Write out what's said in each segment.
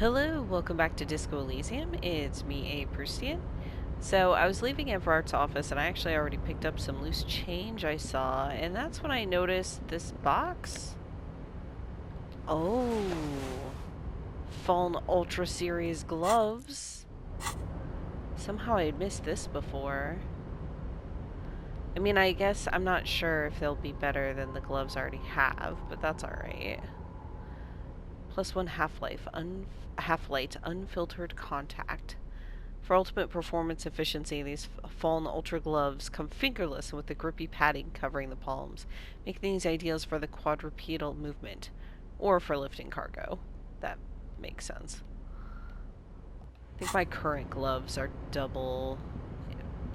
Hello, welcome back to Disco Elysium. It's me, aproustian. So I was leaving Everart's office and I actually already picked up some loose change I saw, and that's when I noticed this box. Oh, Fallen Ultra Series gloves. Somehow I had missed this before. I mean, I guess I'm not sure if they'll be better than the gloves I already have, but that's alright. +1 half-light unfiltered contact. For ultimate performance efficiency, these Fallen Ultra gloves come fingerless with the grippy padding covering the palms, making these ideals for the quadrupedal movement, or for lifting cargo. That makes sense. I think my current gloves are double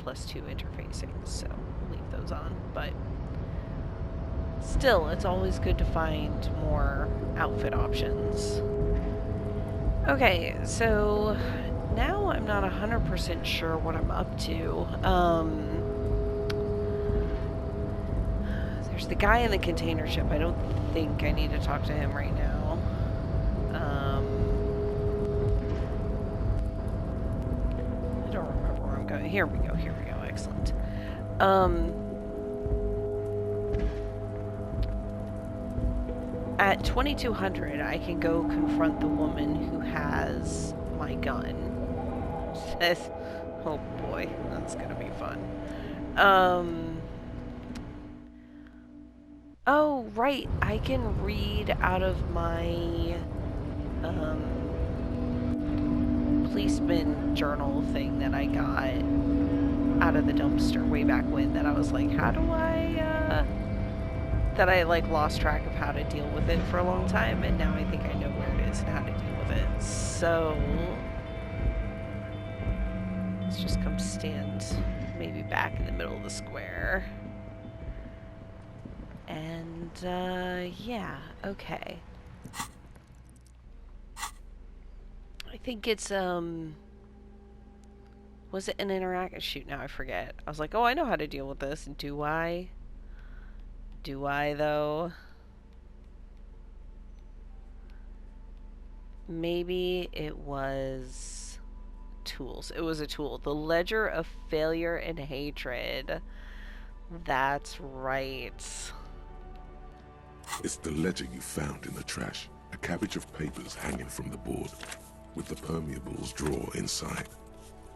+2 interfacing, so we'll leave those on, but still, it's always good to find more outfit options. Okay, so now I'm not 100% sure what I'm up to. There's the guy in the container ship. I don't think I need to talk to him right now. I don't remember where I'm going. Here we go, excellent. At 2200, I can go confront the woman who has my gun. Says, oh boy, that's gonna be fun. Oh, right, I can read out of my, policeman journal thing that I got out of the dumpster way back when, that I was like, how do I, that I, like, lost track of how to deal with it for a long time, and now I think I know where it is and how to deal with it. So let's just come stand maybe back in the middle of the square. And, yeah, okay. I think it's, was it an interact? Shoot, now I forget. I was like, oh, I know how to deal with this. Do I? Do I, though? Maybe it was tools. It was a tool. The Ledger of Failure and Hatred. That's right. It's the ledger you found in the trash. A cabbage of papers hanging from the board, with the permeables drawer inside.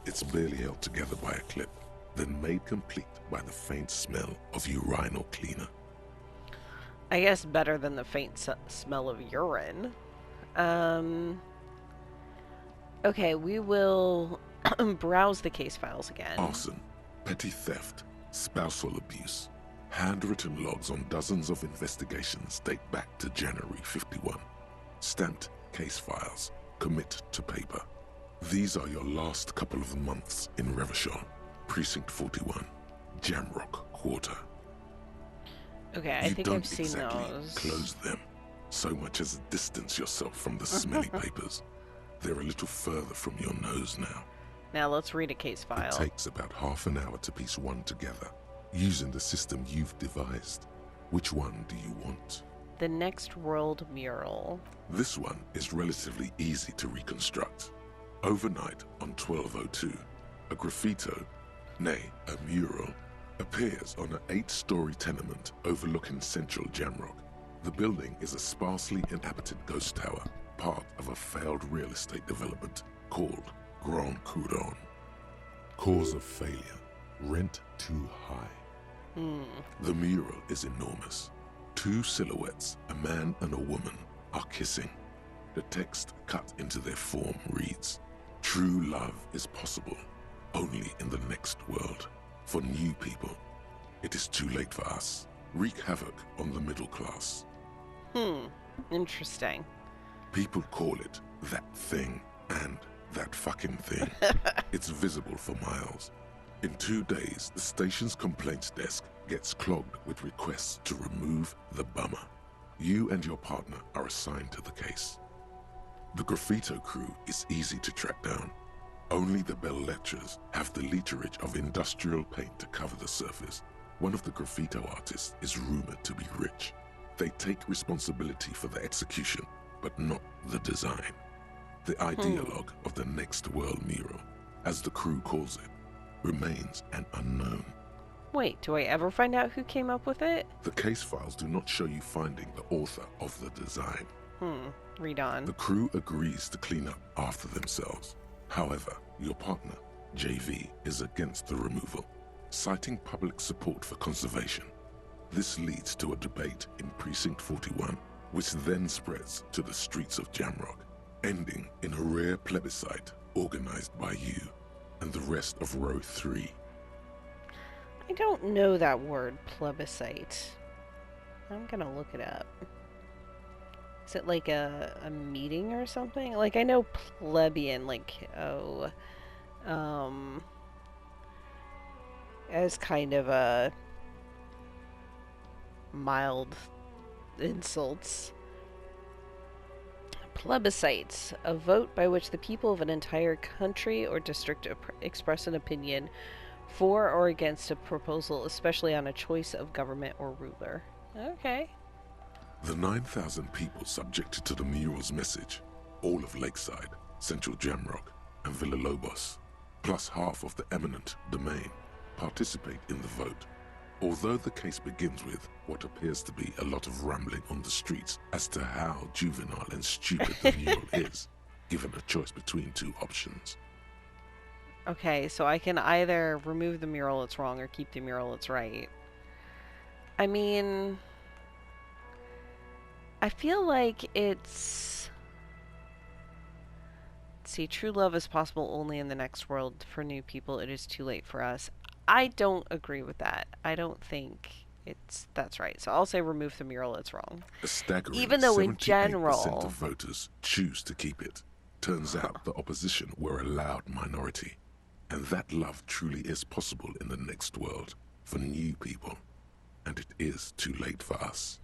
It's barely held together by a clip, then made complete by the faint smell of urinal cleaner. I guess better than the faint smell of urine. Okay, we will browse the case files again. Arson, petty theft, spousal abuse. Handwritten logs on dozens of investigations date back to January 51. Stamped case files, commit to paper. These are your last couple of months in Rejoining, Precinct 41, Jamrock Quarter. Okay, I think I've seen those. Close them, so much as distance yourself from the smelly papers. They're a little further from your nose now. Now let's read a case file. It takes about half an hour to piece one together, using the system you've devised. Which one do you want? The Next World mural. This one is relatively easy to reconstruct. Overnight on 1202, a graffito, nay, a mural, appears on an 8-story tenement overlooking central Jamrock. The building is a sparsely inhabited ghost tower, part of a failed real estate development called Grand Couronne. Cause of failure, rent too high. The mural is enormous. 2 silhouettes, a man and a woman, are kissing. The text cut into their form reads, "True love is possible, only in the next world. For new people, it is too late for us. Wreak havoc on the middle class." Interesting. People call it that thing and that fucking thing. It's visible for miles. In 2 days, the station's complaints desk gets clogged with requests to remove the bummer. You and your partner are assigned to the case. The graffito crew is easy to track down. Only the bell lectures have the literage of industrial paint to cover the surface. One of the graffito artists is rumored to be rich. They take responsibility for the execution, but not the design. The ideologue of the Next World mural, as the crew calls it, remains an unknown. Wait, do I ever find out who came up with it? The case files do not show you finding the author of the design. Read on. The crew agrees to clean up after themselves. However, your partner, JV, is against the removal, citing public support for conservation. This leads to a debate in Precinct 41, which then spreads to the streets of Jamrock, ending in a rare plebiscite organized by you and the rest of Row 3. I don't know that word, plebiscite. I'm gonna look it up. Is it like a meeting or something? Like, I know plebeian, like, as kind of a mild insults. Plebiscites, a vote by which the people of an entire country or district express an opinion for or against a proposal, especially on a choice of government or ruler. Okay. The 9,000 people subjected to the mural's message, all of Lakeside, Central Jamrock, and Villalobos, plus half of the eminent domain, participate in the vote. Although the case begins with what appears to be a lot of rambling on the streets as to how juvenile and stupid the mural is, given a choice between two options. Okay, so I can either remove the mural, it's wrong, or keep the mural, it's right. I mean, I feel like it's... See, true love is possible only in the next world. For new people, it is too late for us. I don't agree with that. I don't think that's right. So I'll say remove the mural, it's wrong. A staggering Even though in 78% general... of voters choose to keep it. Turns out the opposition were a loud minority. And that love truly is possible in the next world for new people. And it is too late for us.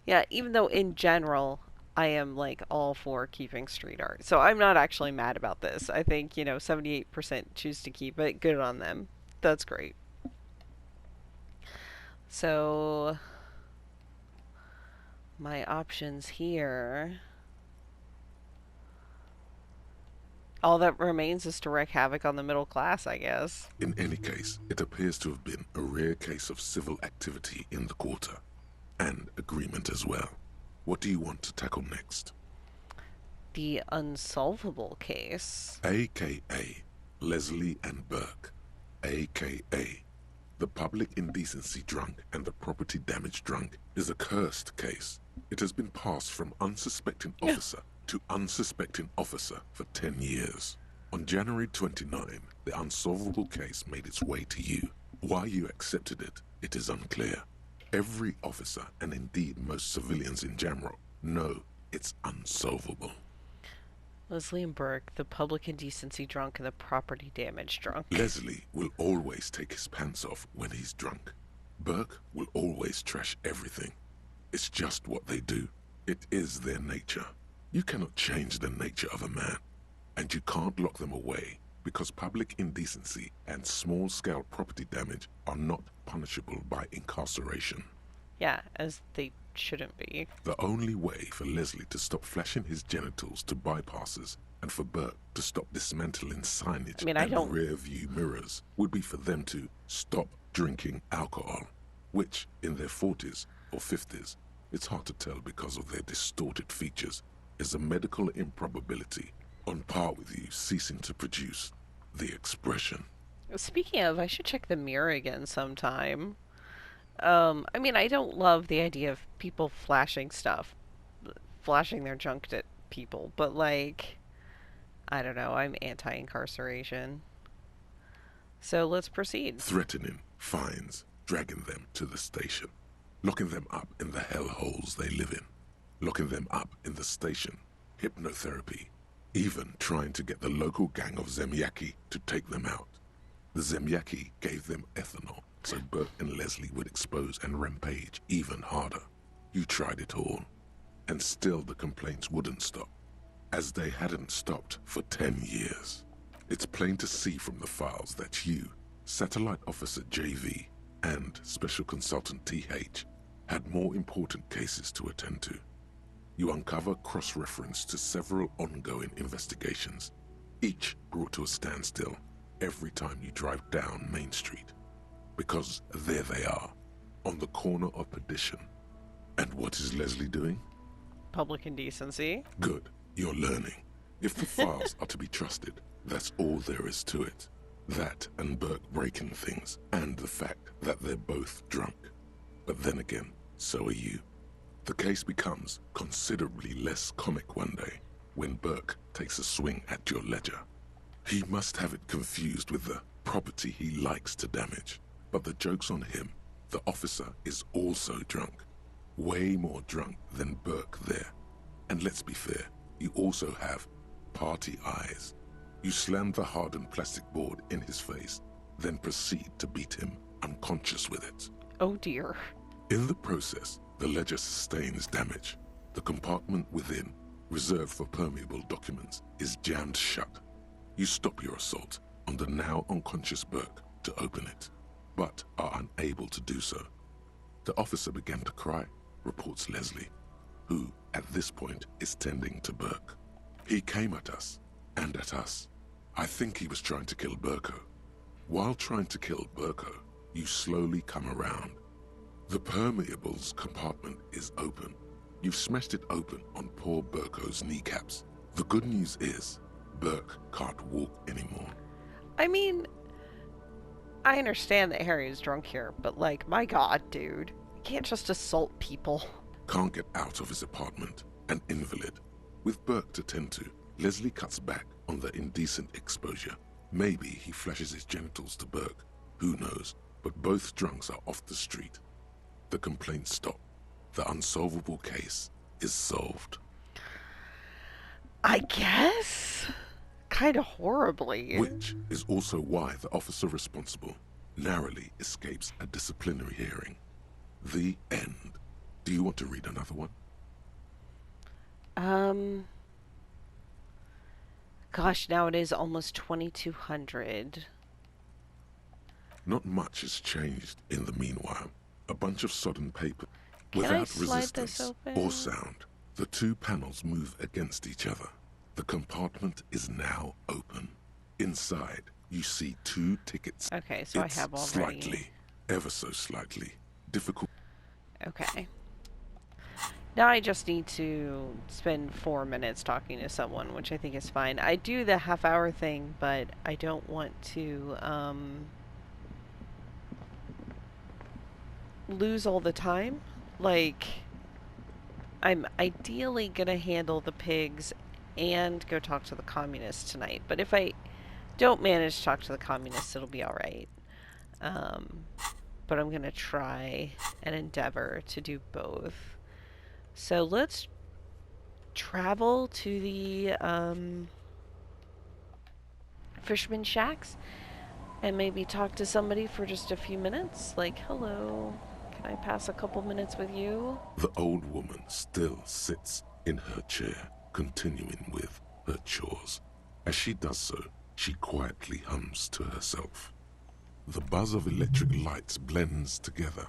Yeah, even though in general, I am like all for keeping street art. So I'm not actually mad about this. I think, 78% choose to keep it. Good on them. That's great. So my options here... All that remains is to wreak havoc on the middle class, I guess. In any case, it appears to have been a rare case of civil activity in the quarter. And agreement as well. What do you want to tackle next? The unsolvable case. AKA Leslie and Burke. AKA the public indecency drunk and the property damage drunk is a cursed case. It has been passed from unsuspecting officer to unsuspecting officer for 10 years. On January 29, the unsolvable case made its way to you. Why you accepted it, it is unclear. Every officer, and indeed most civilians in Jamrock, know it's unsolvable. Leslie and Burke, the public indecency drunk and the property damage drunk. Leslie will always take his pants off when he's drunk. Burke will always trash everything. It's just what they do. It is their nature. You cannot change the nature of a man, and you can't lock them away because public indecency and small-scale property damage are not punishable by incarceration. Yeah, as they shouldn't be. The only way for Leslie to stop flashing his genitals to bypassers and for Burke to stop dismantling signage and rear-view mirrors would be for them to stop drinking alcohol, which, in their 40s or 50s, it's hard to tell because of their distorted features, is a medical improbability on par with you ceasing to produce the expression. Speaking of, I should check the mirror again sometime. I mean, I don't love the idea of people flashing their junk at people, but like, I don't know, I'm anti-incarceration. So let's proceed. Threatening, fines, dragging them to the station, locking them up in the hellholes they live in, locking them up in the station, hypnotherapy, even trying to get the local gang of Zemyaki to take them out. The Zemyaki gave them ethanol, so Burke and Leslie would expose and rampage even harder. You tried it all, and still the complaints wouldn't stop, as they hadn't stopped for 10 years. It's plain to see from the files that you, Satellite Officer JV, and Special Consultant TH had more important cases to attend to. you uncover cross-reference to several ongoing investigations, each brought to a standstill every time you drive down Main Street. Because there they are, on the corner of Perdition. And what is Leslie doing? Public indecency. Good, you're learning. If the files are to be trusted, that's all there is to it. That and Burke breaking things, and the fact that they're both drunk. But then again, so are you. The case becomes considerably less comic one day when Burke takes a swing at your ledger. He must have it confused with the property he likes to damage. But the joke's on him. The officer is also drunk. Way more drunk than Burke there. And let's be fair, you also have party eyes. You slam the hardened plastic board in his face, then proceed to beat him unconscious with it. Oh dear. In the process, the ledger sustains damage. The compartment within, reserved for permeable documents, is jammed shut. You stop your assault on the now unconscious Burke to open it, but are unable to do so. The officer began to cry, reports Leslie, who, at this point, is tending to Burke. He came at us, and at us. I think he was trying to kill Burko. While trying to kill Burko, you slowly come around. The permeables compartment is open. You've smashed it open on poor Burko's kneecaps. The good news is, Burke can't walk anymore. I mean, I understand that Harry is drunk here, but like, my god, dude. You can't just assault people. Can't get out of his apartment, an invalid. With Burke to tend to, Leslie cuts back on the indecent exposure. Maybe he flashes his genitals to Burke, who knows, but both drunks are off the street. The complaints stop. The unsolvable case is solved. I guess? Kinda horribly. Which is also why the officer responsible narrowly escapes a disciplinary hearing. The end. Do you want to read another one? Gosh, now it is almost 2200. Not much has changed in the meanwhile. A bunch of sodden paper. Can I Without slide resistance this open? or sound, the two panels move against each other. The compartment is now open. Inside, you see two tickets. Okay, so It's I have already. slightly, ever so slightly, difficult. Okay. Now I just need to spend 4 minutes talking to someone, which I think is fine. I do the half-hour thing, but I don't want to lose all the time. Like, I'm ideally gonna handle the pigs and go talk to the communists tonight. But if I don't manage to talk to the communists, it'll be alright. But I'm gonna try and endeavor to do both. So let's travel to the fisherman shacks and maybe talk to somebody for just a few minutes. Like, hello, can I pass a couple minutes with you? The old woman still sits in her chair, continuing with her chores. As she does so, she quietly hums to herself. The buzz of electric lights blends together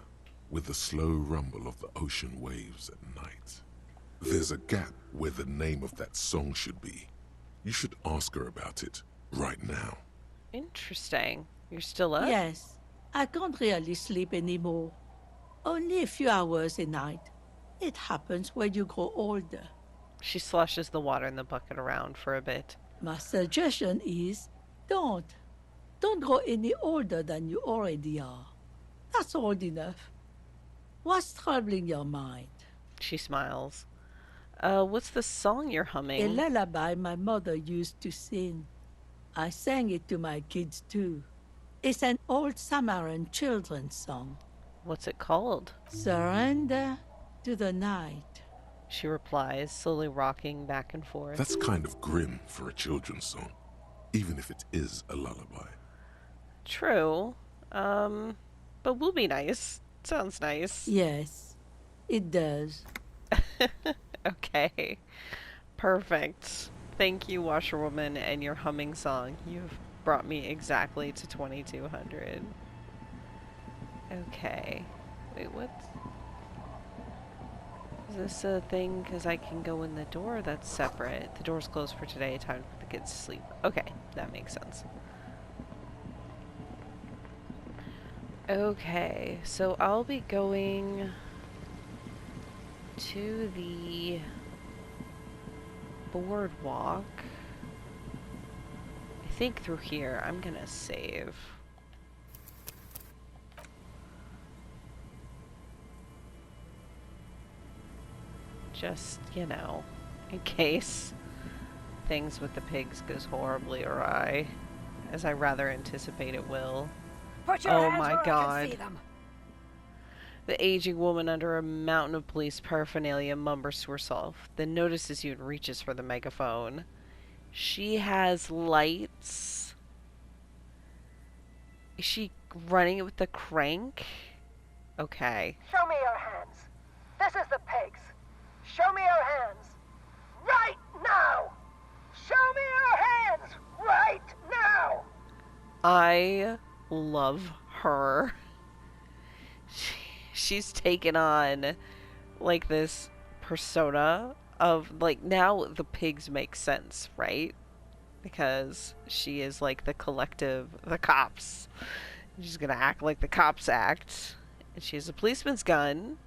with the slow rumble of the ocean waves at night. There's a gap where the name of that song should be. You should ask her about it right now. Interesting. You're still up? Yes, I can't really sleep anymore. Only a few hours a night. It happens when you grow older. She slushes the water in the bucket around for a bit. My suggestion is, don't. Don't grow any older than you already are. That's old enough. What's troubling your mind? She smiles. What's the song you're A humming? lullaby my mother used to sing. I sang it to my kids too. It's an old Samaran children's song. What's it called? Surrender to the night. She replies, slowly rocking back and forth. That's kind of grim for a children's song, even if it is a lullaby. True. But we'll be nice. Sounds nice. Yes, it does. Okay. Perfect. Thank you, washerwoman, and your humming song. You've brought me exactly to 2200. Okay. Wait, what? Is this a thing? Because I can go in the door that's separate. The door's closed for today. Time for the kids to sleep. Okay, that makes sense. Okay, so I'll be going to the boardwalk. I think through here. I'm gonna save. Just, you know, in case things with the pigs goes horribly awry, as I rather anticipate it will. Put your Oh hands my where I God. can see them. The aging woman under a mountain of police paraphernalia mumbles to herself, then notices you and reaches for the megaphone. She has lights. Is she running it with the crank? Okay. Show me your hands. This is the pigs. Show me your hands. Right now! Show me your hands! Right now! I love her. She's taken on, like, this persona of, like, now the pigs make sense, right? Because she is, like, the collective, the cops. She's gonna act like the cops act. And she has a policeman's gun,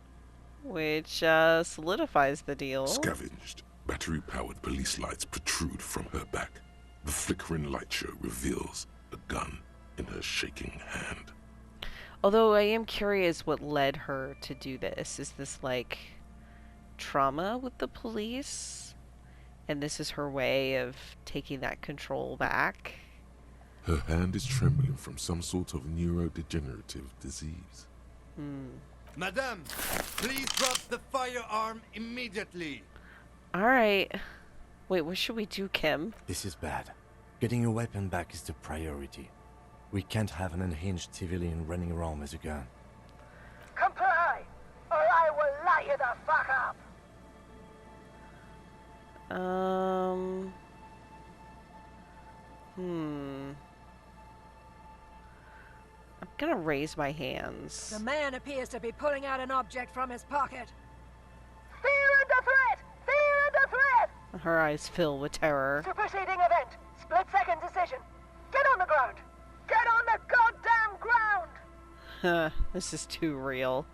which solidifies the deal. Scavenged, battery-powered police lights protrude from her back. The flickering light show reveals a gun in her shaking hand. Although I am curious what led her to do this. Is this, like, trauma with the police? And this is her way of taking that control back? Her hand is trembling from some sort of neurodegenerative disease. Madame, please drop the firearm immediately. Alright. Wait, what should we do, Kim? This is bad. Getting your weapon back is the priority. We can't have an unhinged civilian running around with a gun. Comply, or I will light you the fuck up! I'm gonna raise my hands. The man appears to be pulling out an object from his pocket. Fear under threat! Fear under threat! Her eyes fill with terror. Superseding event. Split-second decision. Get on the ground! Get on the goddamn ground! This is too real.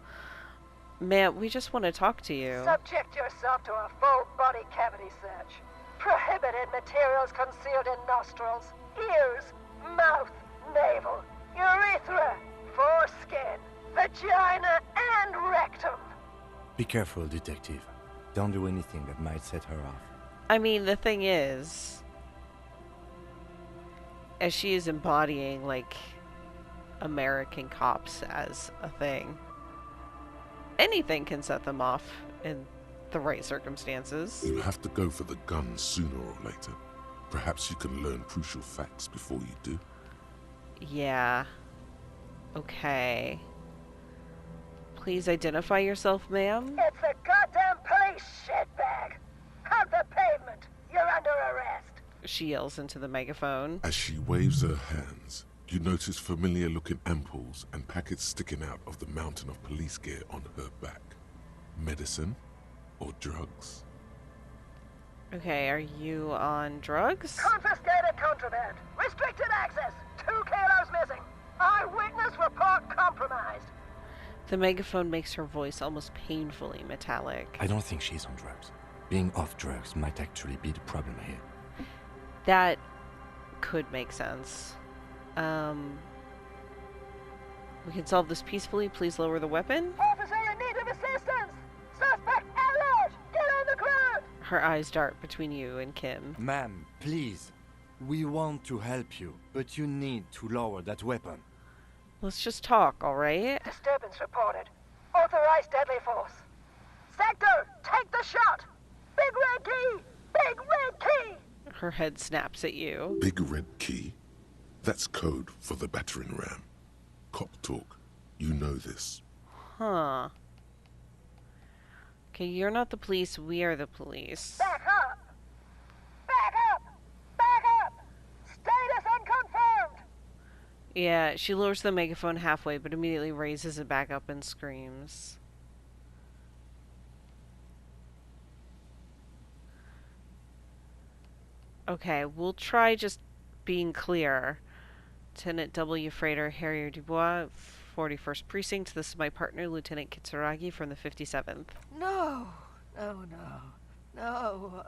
Man, we just want to talk to you. Subject yourself to a full body cavity search. Prohibited materials concealed in nostrils, ears, mouth, navel, urethra, foreskin, vagina, and rectum. Be careful, detective. Don't do anything that might set her off. I mean, the thing is, as she is embodying, like, American cops as a thing, anything can set them off in the right circumstances. You'll have to go for the gun sooner or later. Perhaps you can learn crucial facts before you do. Yeah. Okay. Please identify yourself, ma'am. It's a goddamn police shitbag. Hug the pavement. You're under arrest. She yells into the megaphone. As she waves her hands, you notice familiar-looking ampoules and packets sticking out of the mountain of police gear on her back. Medicine or drugs? Okay, are you on drugs? Confiscated contraband. Restricted access. 2 kilos missing. Eyewitness report compromised. The megaphone makes her voice almost painfully metallic. I don't think she's on drugs. Being off drugs might actually be the problem here. That could make sense. We can solve this peacefully. Please lower the weapon. Officer in need of assistance. Suspect alert. Get on the ground. Her eyes dart between you and Kim. Ma'am, please. We want to help you, but you need to lower that weapon. Let's just talk, alright? Disturbance reported. Authorized deadly force. Sector, take the shot. Big red key. Big red key. Her head snaps at you. Big red key? That's code for the battering ram. Cop talk. You know this. Huh. Okay, you're not the police, we are the police. Back up. Back up. Back up. Status unconfirmed. Yeah, she lowers the megaphone halfway, but immediately raises it back up and screams. Okay, we'll try just being clear. Lieutenant W. Freighter Harrier Dubois, 41st Precinct. This is my partner, Lieutenant Kitsuragi from the 57th. No, no, no, no.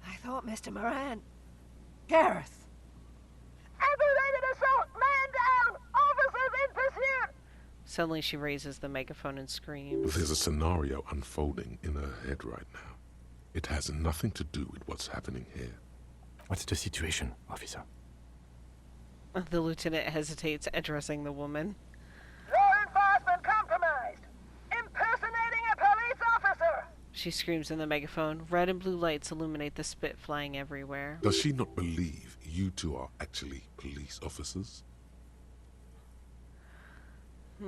I thought Mr. Moran. Gareth. Aggravated assault! Man down! Officers in pursuit! Suddenly she raises the megaphone and screams. There's a scenario unfolding in her head right now. It has nothing to do with what's happening here. What's the situation, officer? The lieutenant hesitates, addressing the woman. Law enforcement compromised! Impersonating a police officer! She screams in the megaphone. Red and blue lights illuminate the spit flying everywhere. Does she not believe you two are actually police officers? We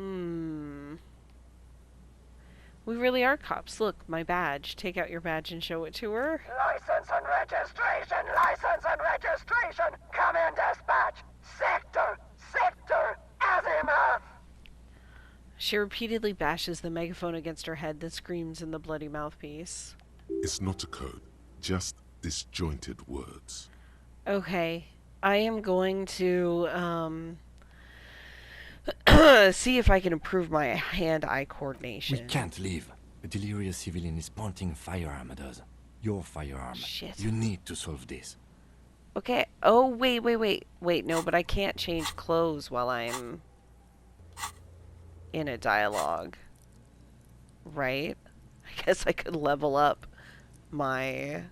really are cops. Look, my badge. Take out your badge and show it to her. License and registration! License and registration! Come in, dispatch! Sector! Azimuth! She repeatedly bashes the megaphone against her head, then screams in the bloody mouthpiece. It's not a code, just disjointed words. Okay, I am going to, see if I can improve my hand-eye coordination. We can't leave. A delirious civilian is pointing firearm at us. Your firearm. Shit. You need to solve this. Okay, oh, wait. Wait, no, but I can't change clothes while I'm in a dialogue. Right? I guess I could level up my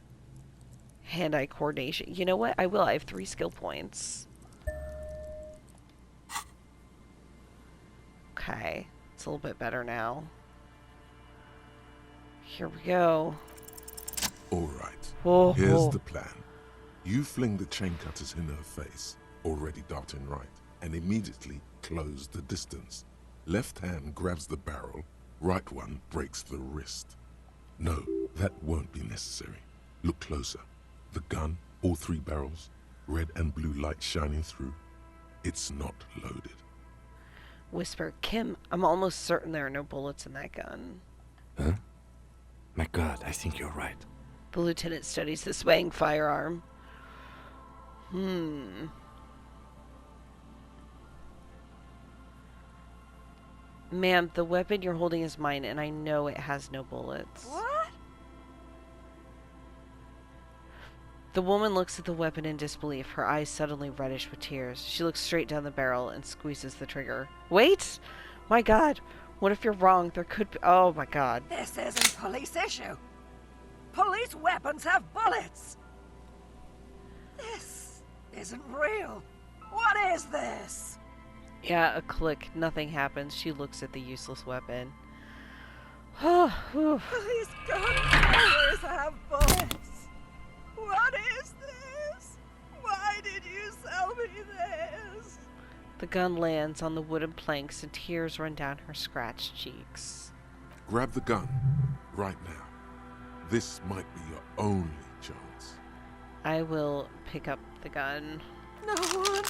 hand-eye coordination. You know what? I will. I have 3 skill points. Okay. It's a little bit better now. Here we go. All right, Whoa. here's the plan. You fling the chain cutters in her face, already darting right, and immediately close the distance. Left hand grabs the barrel, right one breaks the wrist. No, that won't be necessary. Look closer. The gun, all 3 barrels, red and blue light shining through. It's not loaded. Whisper, Kim, I'm almost certain there are no bullets in that gun. Huh? My God, I think you're right. The lieutenant studies the swaying firearm. Ma'am, the weapon you're holding is mine, and I know it has no bullets. What? The woman looks at the weapon in disbelief, her eyes suddenly reddish with tears. She looks straight down the barrel and squeezes the trigger. Wait! My God! What if you're wrong? There could be— oh my God. This isn't police issue. Police weapons have bullets. This isn't real. What is this? Yeah, a click. Nothing happens. She looks at the useless weapon. Whew. These gunpowders have bullets. What is this? Why did you sell me this? The gun lands on the wooden planks and tears run down her scratched cheeks. Grab the gun, right now. This might be your only chance. I will pick up the gun. No one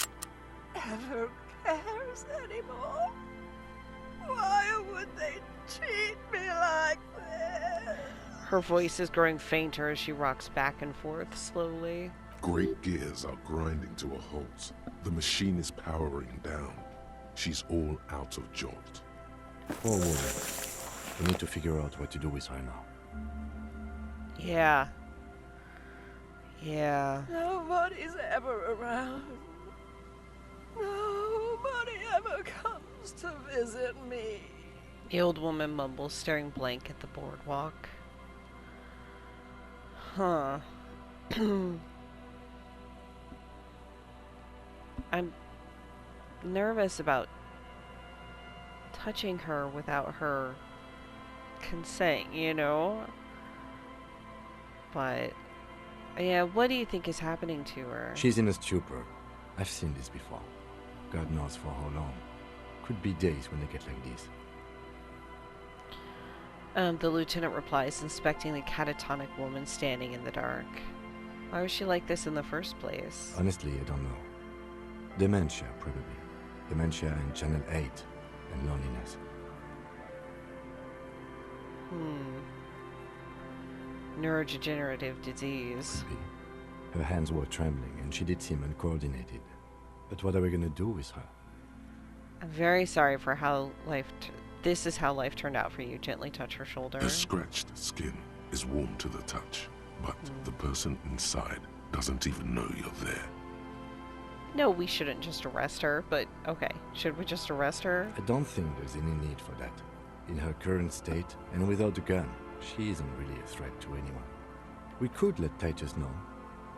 ever cares anymore. Why would they treat me like this? Her voice is growing fainter as she rocks back and forth slowly. Great gears are grinding to a halt. The machine is powering down. She's all out of jolt. Poor woman. We need to figure out what to do with her now. Yeah. Yeah. Nobody's ever around. Nobody ever comes to visit me. The old woman mumbles, staring blank at the boardwalk. Huh. I'm nervous about touching her without her consent, you know? But, yeah, what do you think is happening to her? She's in a stupor. I've seen this before. God knows for how long. Could be days when they get like this. The lieutenant replies, inspecting the catatonic woman standing in the dark. Why was she like this in the first place? Honestly, I don't know. Dementia, probably. Dementia and Channel 8, and loneliness. Neurodegenerative disease. Could be. Her hands were trembling and she did seem uncoordinated. But what are we gonna do with her? I'm very sorry for how this is how life turned out for you. Gently touch her shoulder. Her scratched skin is warm to the touch, but the person inside doesn't even know you're there. No, we shouldn't just arrest her, but okay. Should we just arrest her? I don't think there's any need for that. In her current state, and without a gun, she isn't really a threat to anyone. We could let Titus know.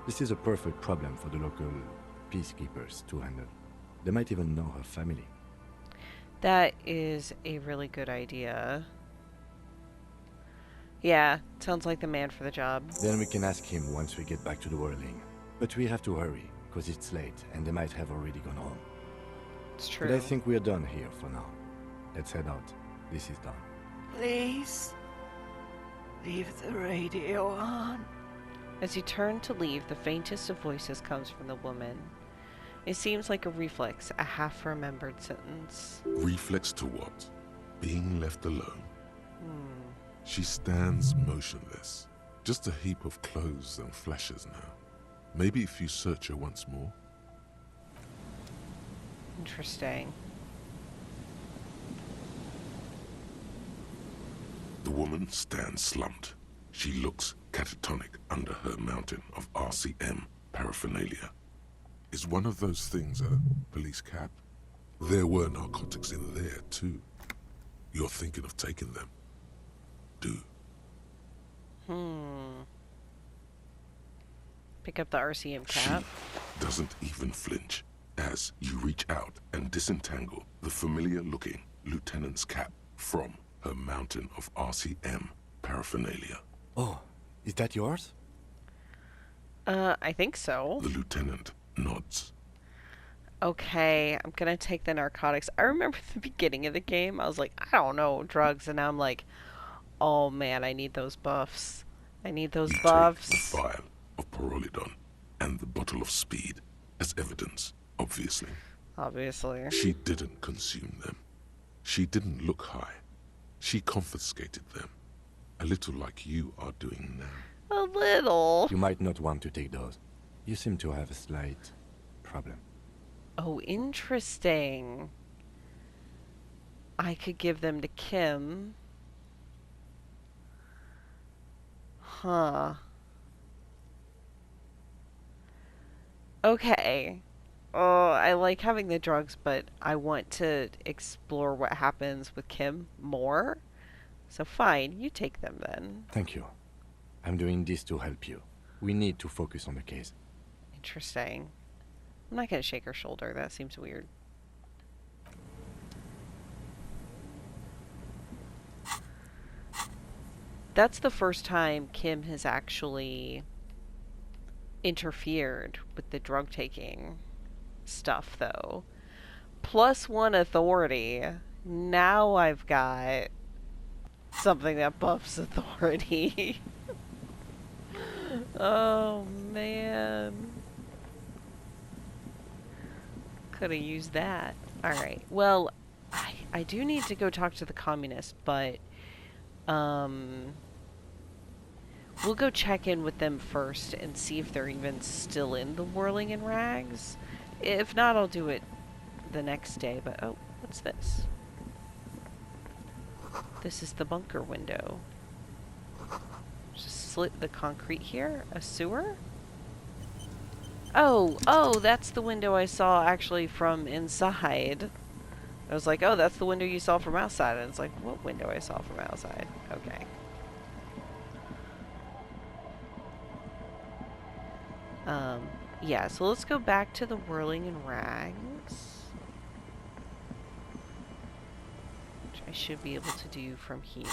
This is a perfect problem for the local peacekeepers to handle. They might even know her family. That is a really good idea. Yeah, sounds like the man for the job. Then we can ask him once we get back to the whirling. But we have to hurry, because it's late, and they might have already gone home. It's true. But I think we're done here for now. Let's head out. This is done. Please, leave the radio on. As you turn to leave, the faintest of voices comes from the woman. It seems like a reflex, a half-remembered sentence. Reflex to what? Being left alone? She stands motionless, just a heap of clothes and flashes now. Maybe if you search her once more. Interesting. The woman stands slumped. She looks catatonic under her mountain of RCM paraphernalia. Is one of those things a police cap? There were narcotics in there too. You're thinking of taking them? Do. Pick up the RCM cap. She doesn't even flinch as you reach out and disentangle the familiar-looking lieutenant's cap from her mountain of RCM paraphernalia. Oh, is that yours? I think so. The lieutenant nods. Okay, I'm gonna take the narcotics. I remember the beginning of the game, I was like, I don't know, drugs, and now I'm like, oh man, I need those buffs. I need those You buffs. take the vial of Pyrrolidon and the bottle of speed as evidence, obviously. Obviously. She didn't consume them. She didn't look high. She confiscated them. A little like you are doing now. A little. You might not want to take those. You seem to have a slight problem. Oh, interesting. I could give them to Kim. Huh. Okay. Oh, I like having the drugs, but I want to explore what happens with Kim more. So fine, you take them then. Thank you. I'm doing this to help you. We need to focus on the case. Interesting. I'm not gonna shake her shoulder. That seems weird. That's the first time Kim has actually interfered with the drug taking stuff, though. +1 authority. Now I've got something that buffs authority. Oh man. Could have used that. Alright, well, I do need to go talk to the communist, but we'll go check in with them first and see if they're even still in the whirling in rags. If not, I'll do it the next day, but oh, what's this? This is the bunker window. Just slit the concrete here? A sewer? Oh, that's the window I saw actually from inside. I was like, oh, that's the window you saw from outside. And it's like, what window I saw from outside? Okay. Yeah, so let's go back to the whirling in rags. Which I should be able to do from here.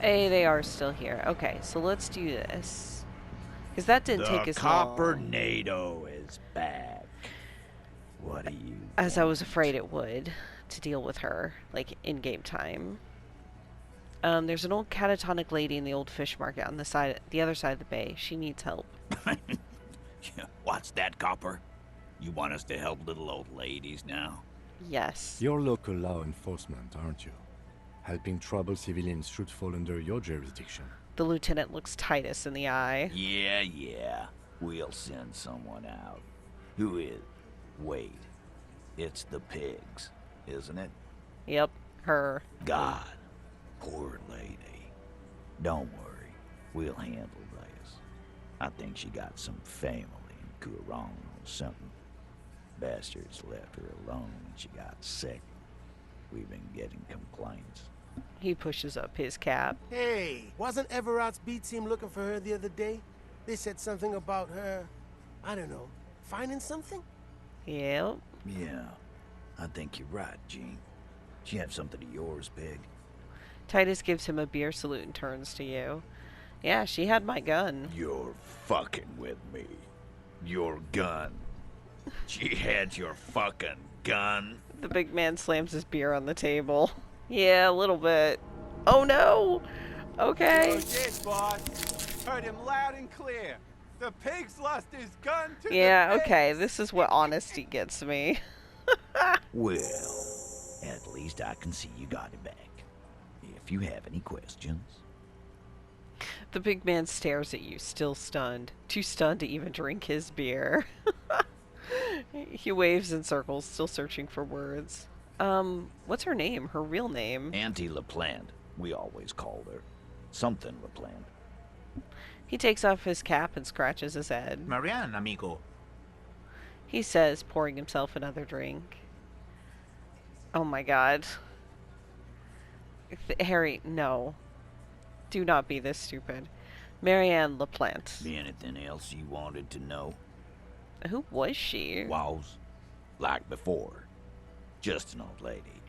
Hey, they are still here. Okay, so let's do this. Because that didn't take as long. The Copper-nado is back. What do you as I was afraid it would, to deal with her, like, in-game time. There's an old catatonic lady in the old fish market on the other side of the bay. She needs help. What's that, Copper? You want us to help little old ladies now? Yes. You're local law enforcement, aren't you? Helping troubled civilians should fall under your jurisdiction. The lieutenant looks Titus in the eye. Yeah. We'll send someone out. Who is? Wait. It's the pigs, isn't it? Yep, her. God. Poor lady. Don't worry. We'll handle this. I think she got some family in Kurong or something. Bastards left her alone when she got sick. We've been getting complaints. He pushes up his cap. Hey, wasn't Everard's B team looking for her the other day? They said something about her, I don't know, finding something? Yep. Yeah, I think you're right, Gene. She have something of yours, Pig? Titus gives him a beer salute and turns to you. Yeah, she had my gun. You're fucking with me. Your gun. She had your fucking gun. The big man slams his beer on the table. Yeah, a little bit. Oh no! Okay. Yes, boss. Heard him loud and clear. The pigs lost his gun to Yeah, the pigs. okay, this is what honesty gets me. Well, at least I can see you got it back. If you have any questions. The big man stares at you, still stunned. Too stunned to even drink his beer. He waves in circles, still searching for words. What's her name? Her real name? Auntie LaPlante, we always called her. Something LaPlante. He takes off his cap and scratches his head. Marianne, amigo. He says, pouring himself another drink. Oh my god. Harry, no. Do not be this stupid. Marianne LaPlante. Anything else you wanted to know? Who was she? Was, like before, just an old lady.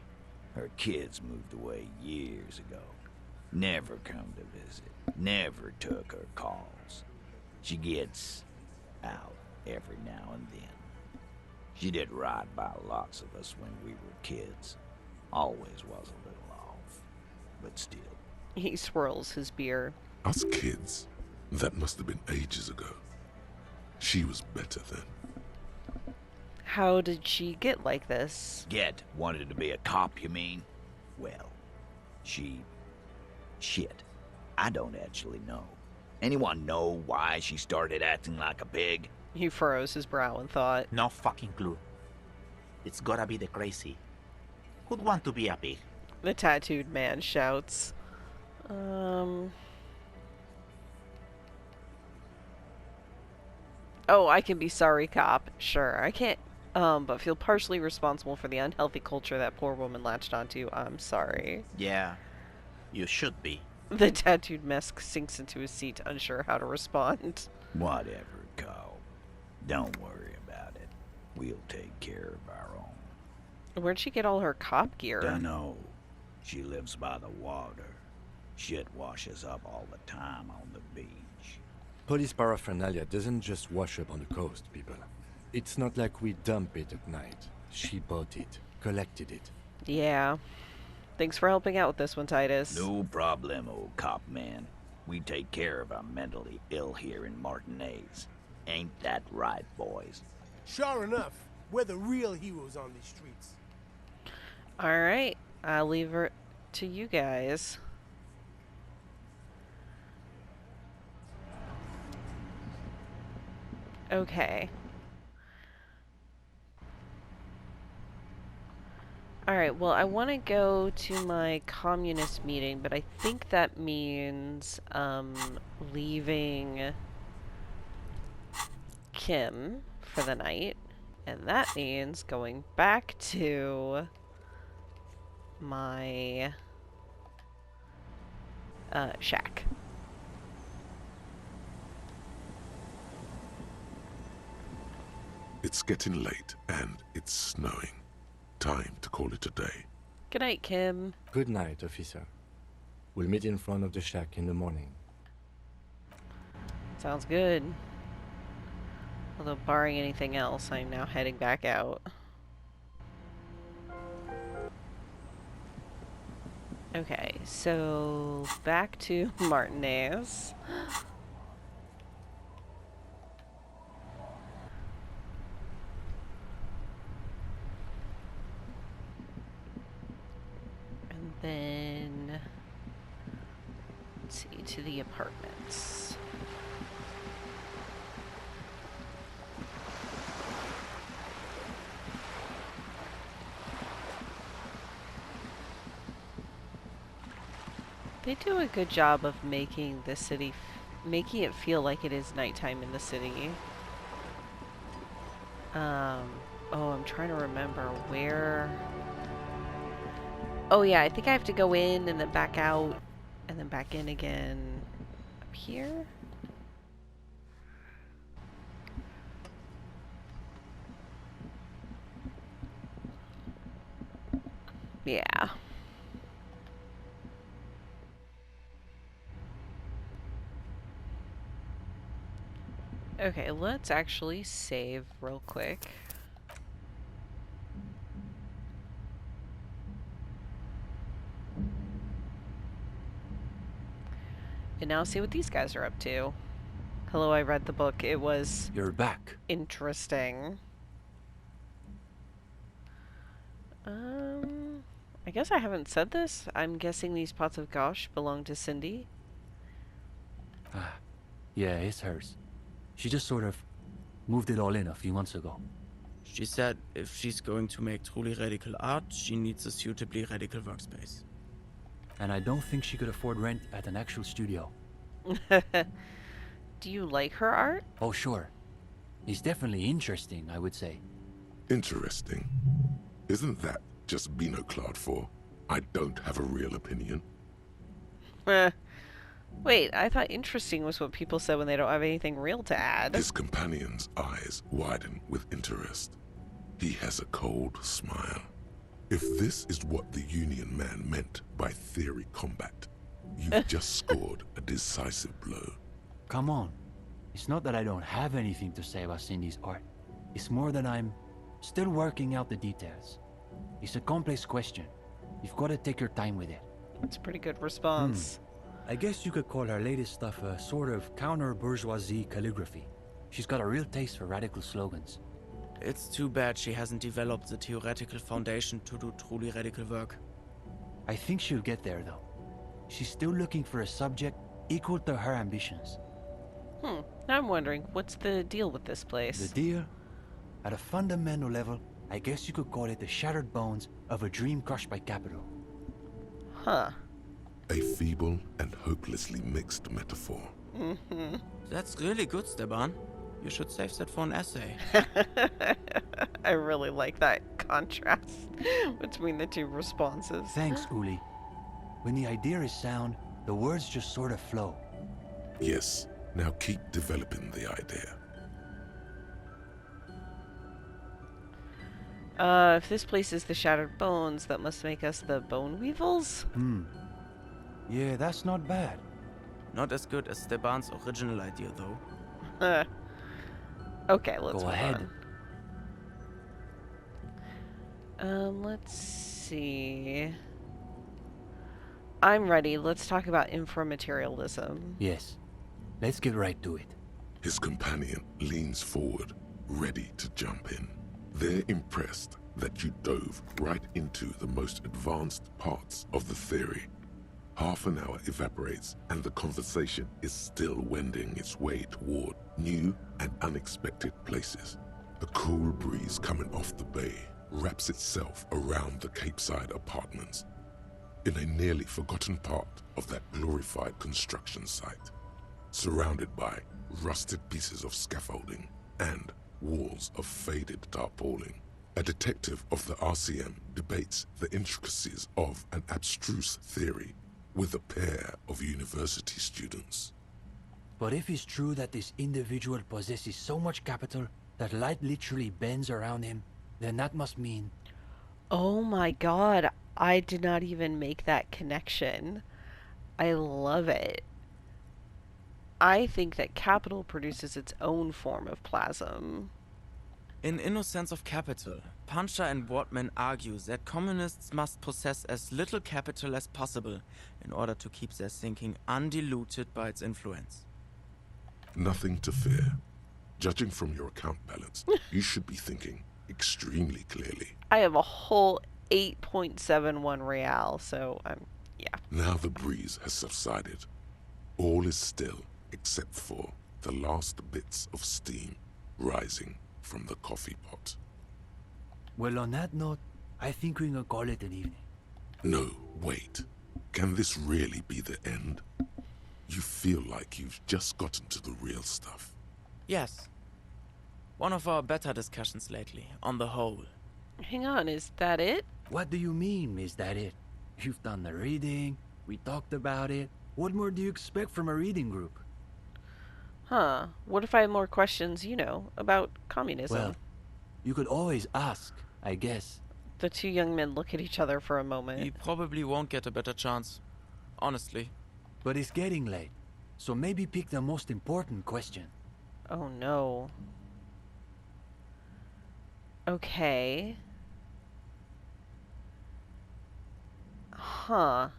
Her kids moved away years ago. Never come to visit. Never took her calls. She gets out every now and then. She did right by lots of us when we were kids. Always was a little off, but still. He swirls his beer. Us kids? That must have been ages ago. She was better then. How did she get like this? Wanted to be a cop, you mean? Well, shit. I don't actually know. Anyone know why she started acting like a pig? He furrows his brow in thought. No fucking clue. It's gotta be the crazy. Who'd want to be a pig? The tattooed man shouts. Oh, I can be sorry, cop. Sure, I can't, but feel partially responsible for the unhealthy culture that poor woman latched onto. I'm sorry. Yeah, you should be. The tattooed mask sinks into his seat, unsure how to respond. Whatever, Cole. Don't worry about it. We'll take care of our own. Where'd she get all her cop gear? Dunno. She lives by the water. Shit washes up all the time on the beach. Police paraphernalia doesn't just wash up on the coast, people. It's not like we dump it at night. She bought it, collected it. Yeah. Thanks for helping out with this one, Titus. No problem, old cop man. We take care of our mentally ill here in Martinez. Ain't that right, boys? Sure enough, we're the real heroes on these streets. Alright, I'll leave her to you guys. Okay. Alright, well, I want to go to my communist meeting, but I think that means, leaving Kim for the night. And that means going back to my, shack. It's getting late and it's snowing. Time to call it a day. Good night, Kim. Good night, officer. We'll meet in front of the shack in the morning. Sounds good. Although, barring anything else, I'm now heading back out. Okay, so back to Martinez. then let's see, to the apartments. They do a good job of making the city, making it feel like it is nighttime in the city. Oh, I'm trying to remember where. Oh yeah, I think I have to go in and then back out and then back in again. Up here? Yeah. Okay, let's actually save real quick. And now see what these guys are up to. Hello, I read the book. It was You're back. interesting. I guess I haven't said this. I'm guessing these pots of gosh belong to Cindy. Yeah, it's hers. She just sort of moved it all in a few months ago. She said if she's going to make truly radical art, she needs a suitably radical workspace. And I don't think she could afford rent at an actual studio. Do you like her art? Oh, sure. It's definitely interesting, I would say. Interesting? Isn't that just binoclard for I don't have a real opinion? Wait, I thought interesting was what people said when they don't have anything real to add. His companion's eyes widen with interest. He has a cold smile. If this is what the Union man meant by theory combat, you've just scored a decisive blow. Come on. It's not that I don't have anything to say about Cindy's art. It's more that I'm still working out the details. It's a complex question. You've got to take your time with it. That's a pretty good response. I guess you could call her latest stuff a sort of counter-bourgeoisie calligraphy. She's got a real taste for radical slogans. It's too bad she hasn't developed the theoretical foundation to do truly radical work. I think she'll get there, though. She's still looking for a subject equal to her ambitions. Now I'm wondering, what's the deal with this place? The deal? At a fundamental level, I guess you could call it the shattered bones of a dream crushed by capital. Huh. A feeble and hopelessly mixed metaphor. That's really good, Steban. You should save that for an essay. I really like that contrast between the two responses. Thanks, Uli. When the idea is sound, the words just sort of flow. Yes, now keep developing the idea. If this place is the Shattered Bones, that must make us the Bone Weevils? Yeah, that's not bad. Not as good as Steban's original idea, though. Okay, let's Go move ahead. on. Let's see. I'm ready. Let's talk about inframaterialism. Yes. Let's get right to it. His companion leans forward, ready to jump in. They're impressed that you dove right into the most advanced parts of the theory. Half an hour evaporates and the conversation is still wending its way toward new and unexpected places. A cool breeze coming off the bay wraps itself around the Capeside apartments in a nearly forgotten part of that glorified construction site, surrounded by rusted pieces of scaffolding and walls of faded tarpaulin. A detective of the RCM debates the intricacies of an abstruse theory with a pair of university students. But if it's true that this individual possesses so much capital that light literally bends around him, then that must mean... Oh my god, I did not even make that connection. I love it. I think that capital produces its own form of plasm. In Innocence of Capital, Puncher and Wortman argue that communists must possess as little capital as possible in order to keep their thinking undiluted by its influence. Nothing to fear. Judging from your account balance, you should be thinking extremely clearly. I have a whole 8.71 real, so yeah. Now the breeze has subsided. All is still except for the last bits of steam rising from the coffee pot. Well, on that note, I think we can call it an evening. No, wait. Can this really be the end? You feel like you've just gotten to the real stuff. Yes. One of our better discussions lately, on the whole. Hang on, is that it? What do you mean, is that it? You've done the reading, we talked about it. What more do you expect from a reading group? Huh. What if I have more questions, about communism? Well, you could always ask, I guess. The two young men look at each other for a moment. You probably won't get a better chance. Honestly. But it's getting late, so maybe pick the most important question. Oh no. Okay. Huh.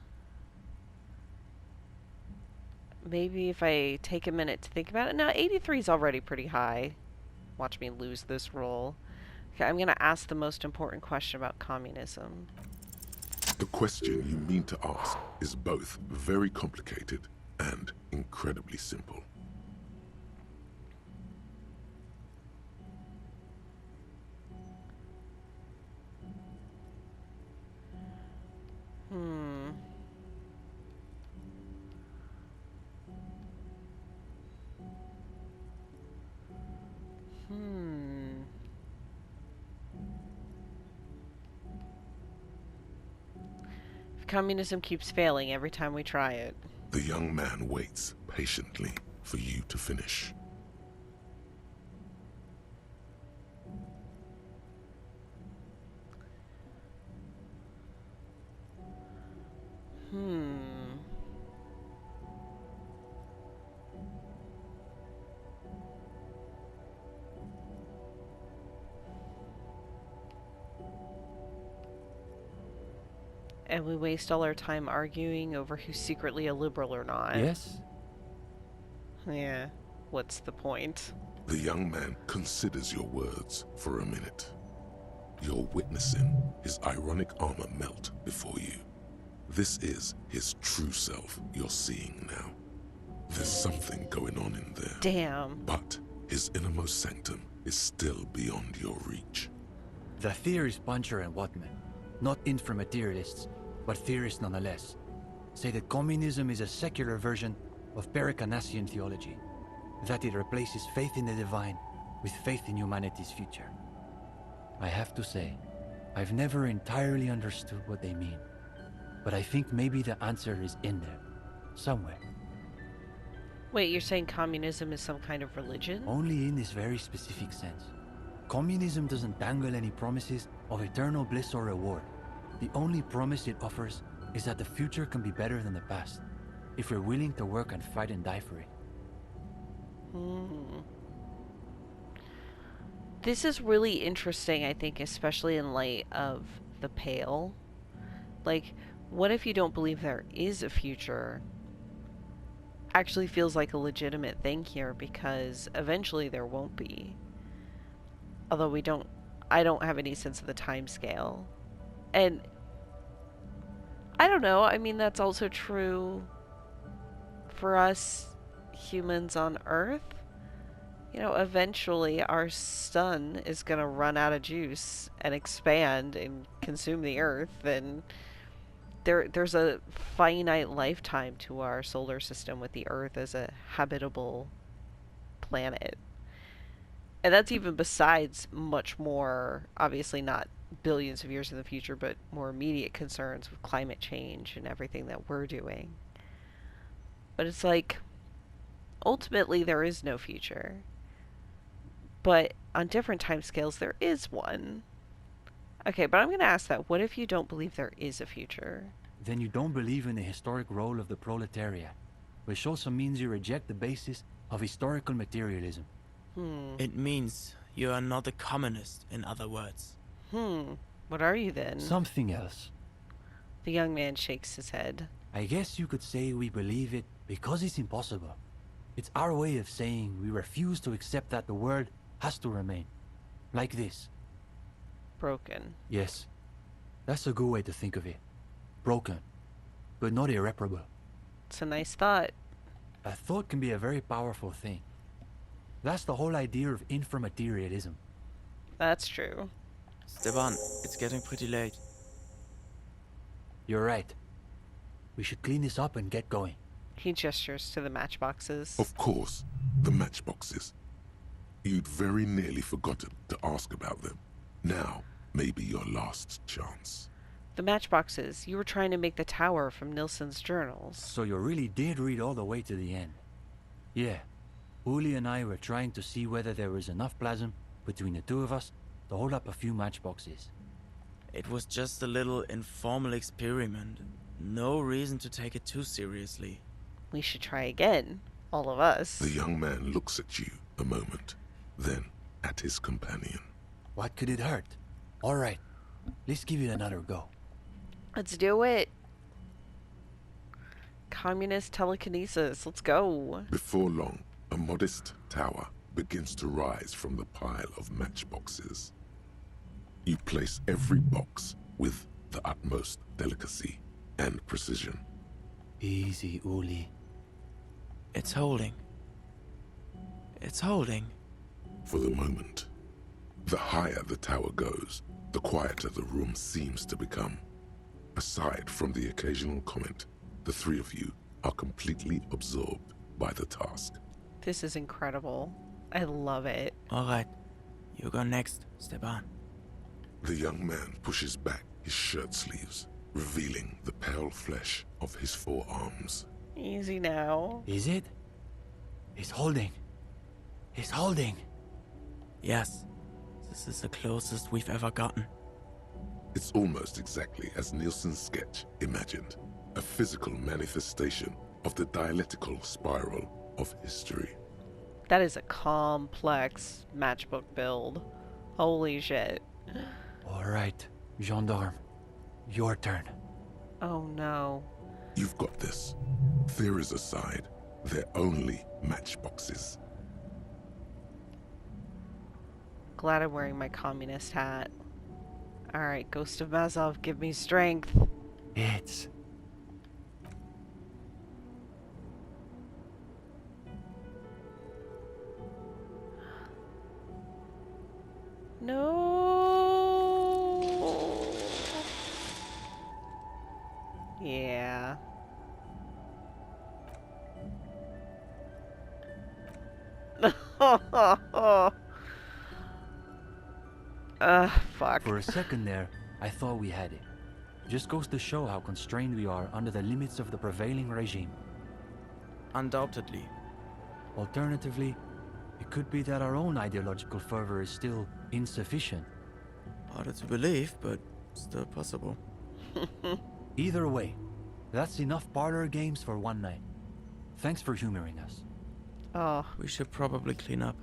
Maybe if I take a minute to think about it. No, 83 is already pretty high. Watch me lose this roll. Okay, I'm gonna ask the most important question about communism. The question you mean to ask is both very complicated and incredibly simple. If communism keeps failing every time we try it. The young man waits patiently for you to finish. And we waste all our time arguing over who's secretly a liberal or not. Yes? Yeah. What's the point? The young man considers your words for a minute. You're witnessing his ironic armor melt before you. This is his true self you're seeing now. There's something going on in there. Damn. But his innermost sanctum is still beyond your reach. The theorist Puncher and Watman, not inframaterialists, but theorists nonetheless, say that communism is a secular version of Pericanasian theology, that it replaces faith in the divine with faith in humanity's future. I have to say, I've never entirely understood what they mean, but I think maybe the answer is in there, somewhere. Wait, you're saying communism is some kind of religion? Only in this very specific sense. Communism doesn't dangle any promises of eternal bliss or reward. The only promise it offers is that the future can be better than the past, if we're willing to work and fight and die for it. This is really interesting, I think, especially in light of the Pale. Like, what if you don't believe there is a future? Actually feels like a legitimate thing here, because eventually there won't be. Although I don't have any sense of the time scale. And I don't know, I mean, that's also true for us humans on Earth. You know, eventually our sun is going to run out of juice and expand and consume the Earth, and there's a finite lifetime to our solar system with the Earth as a habitable planet. And that's even besides much more, obviously not billions of years in the future, but more immediate concerns with climate change and everything that we're doing. But it's like, ultimately there is no future. But on different timescales there is one. Okay, but I'm going to ask that. What if you don't believe there is a future? Then you don't believe in the historic role of the proletariat, which also means you reject the basis of historical materialism. It means you are not a communist, in other words. What are you then? Something else. The young man shakes his head. I guess you could say we believe it because it's impossible. It's our way of saying we refuse to accept that the world has to remain. Like this. Broken. Yes. That's a good way to think of it. Broken, but not irreparable. It's a nice thought. A thought can be a very powerful thing. That's the whole idea of inframaterialism. That's true. Steban, it's getting pretty late. You're right. We should clean this up and get going. He gestures to the matchboxes. Of course, the matchboxes. You'd very nearly forgotten to ask about them. Now may be your last chance. The matchboxes. You were trying to make the tower from Nilsen's journals. So you really did read all the way to the end. Yeah. Uli and I were trying to see whether there was enough plasm between the two of us to hold up a few matchboxes. It was just a little informal experiment. No reason to take it too seriously. We should try again. All of us. The young man looks at you a moment, then at his companion. What could it hurt? All right. Let's give it another go. Let's do it. Communist telekinesis. Let's go. Before long, a modest tower begins to rise from the pile of matchboxes. You place every box with the utmost delicacy and precision. Easy, Uli. It's holding. It's holding. For the moment. The higher the tower goes, the quieter the room seems to become. Aside from the occasional comment, the three of you are completely absorbed by the task. This is incredible. I love it. Alright, you go next, Steban. The young man pushes back his shirt sleeves, revealing the pale flesh of his forearms. Easy now. Is it? It's holding. It's holding. Yes, this is the closest we've ever gotten. It's almost exactly as Nilsen's sketch imagined, a physical manifestation of the dialectical spiral of history. That is a complex matchbook build. Holy shit. All right, gendarme. Your turn. Oh no. You've got this. Theories aside, they're only matchboxes. Glad I'm wearing my communist hat. Alright, Ghost of Mazov, give me strength. It's... No. Yeah. Fuck. For a second there, I thought we had it. Just goes to show how constrained we are under the limits of the prevailing regime. Undoubtedly. Alternatively, it could be that our own ideological fervor is still insufficient. Harder to believe, but still possible. Either way, that's enough parlor games for one night. Thanks for humoring us. Oh. We should probably clean up.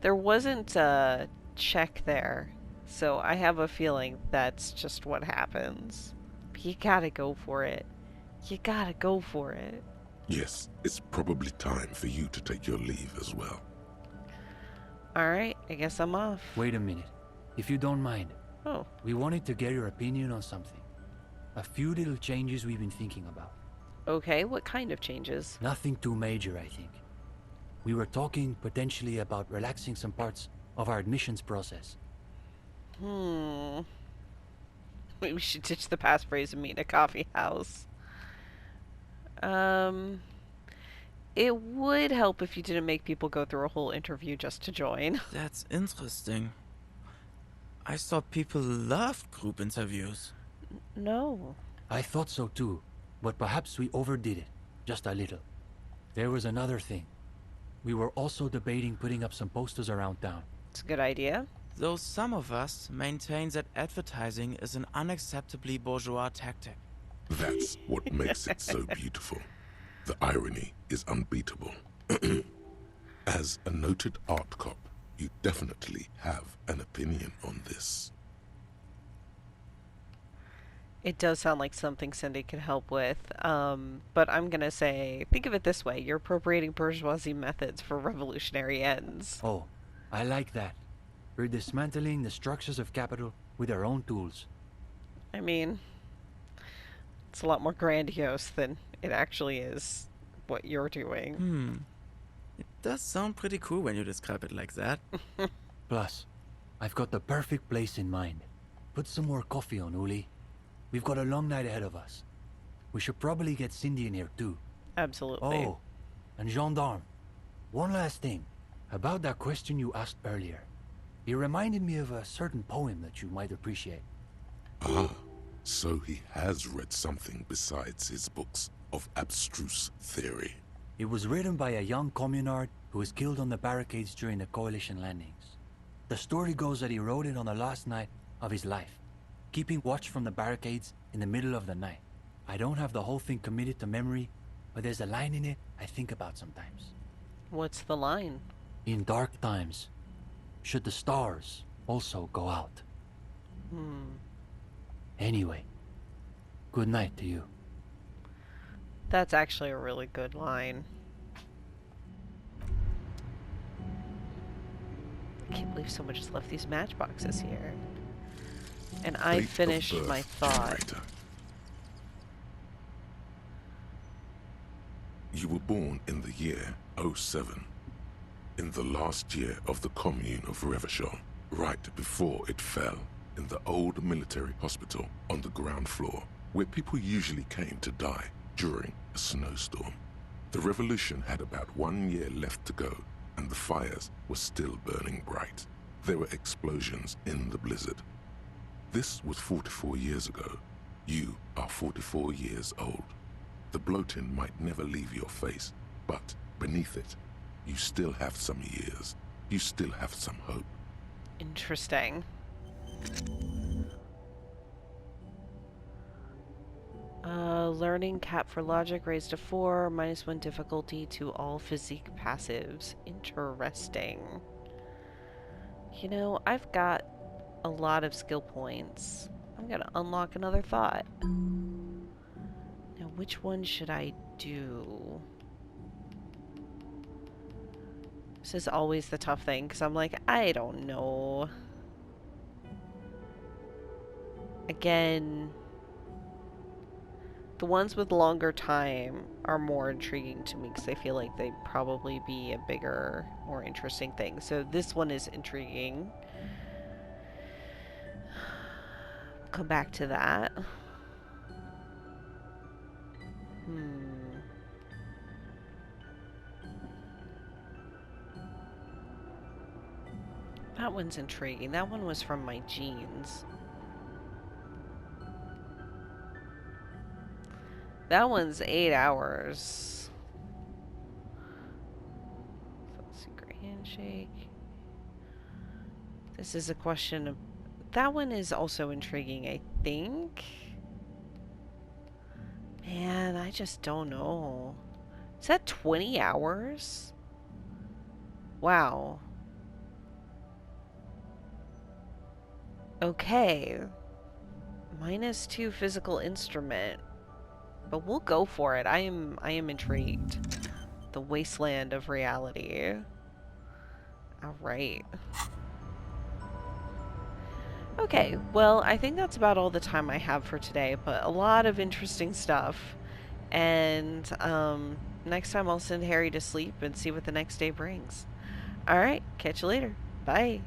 There wasn't a check there, so I have a feeling that's just what happens. But you gotta go for it. You gotta go for it. Yes, it's probably time for you to take your leave as well. Alright, I guess I'm off. Wait a minute, if you don't mind. Oh. We wanted to get your opinion on something. A few little changes we've been thinking about. Okay, what kind of changes? Nothing too major, I think. We were talking potentially about relaxing some parts of our admissions process. Maybe we should ditch the passphrase and meet in a coffee house. It would help if you didn't make people go through a whole interview just to join. That's interesting. I thought people loved group interviews. No. I thought so too, but perhaps we overdid it, just a little. There was another thing. We were also debating putting up some posters around town. It's a good idea. Though some of us maintain that advertising is an unacceptably bourgeois tactic. That's what makes it so beautiful. The irony is unbeatable. As a noted art cop, you definitely have an opinion on this. It does sound like something Cindy could help with, but I'm gonna say, think of it this way, you're appropriating bourgeoisie methods for revolutionary ends. Oh, I like that. We're dismantling the structures of capital with their own tools. I mean, it's a lot more grandiose than it actually is what you're doing. It does sound pretty cool when you describe it like that. Plus, I've got the perfect place in mind. Put some more coffee on, Uli. We've got a long night ahead of us. We should probably get Cindy in here too. Absolutely. Oh, and Gendarme. One last thing. About that question you asked earlier. It reminded me of a certain poem that you might appreciate. Ah, so he has read something besides his books of abstruse theory. It was written by a young communard who was killed on the barricades during the Coalition landings. The story goes that he wrote it on the last night of his life, keeping watch from the barricades in the middle of the night. I don't have the whole thing committed to memory, but there's a line in it I think about sometimes. What's the line? In dark times, should the stars also go out? Anyway, good night to you. That's actually a really good line. I can't believe so much has left these matchboxes here. And I Date of finished birth my thought. generator. You were born in the year 07, in the last year of the commune of Revachol, right before it fell, in the old military hospital on the ground floor, where people usually came to die during a snowstorm. The revolution had about 1 year left to go, and the fires were still burning bright. There were explosions in the blizzard. This was 44 years ago. You are 44 years old. The bloating might never leave your face, but beneath it, you still have some years. You still have some hope. Interesting. Learning cap for logic raised to 4, -1 difficulty to all physique passives. Interesting. You know, I've got a lot of skill points. I'm gonna unlock another thought. Now, which one should I do? This is always the tough thing, because I'm like, I don't know. Again, the ones with longer time are more intriguing to me because I feel like they'd probably be a bigger, more interesting thing. So this one is intriguing. Come back to that. That one's intriguing. That one was from my genes. That one's 8 hours. Secret handshake. This is a question of... That one is also intriguing, I think. Man, I just don't know. Is that 20 hours? Wow. Okay. -2 physical instrument. But we'll go for it. I am intrigued. The wasteland of reality. Alright. Okay, well, I think that's about all the time I have for today, but a lot of interesting stuff. And next time I'll send Harry to sleep and see what the next day brings. Alright, catch you later. Bye.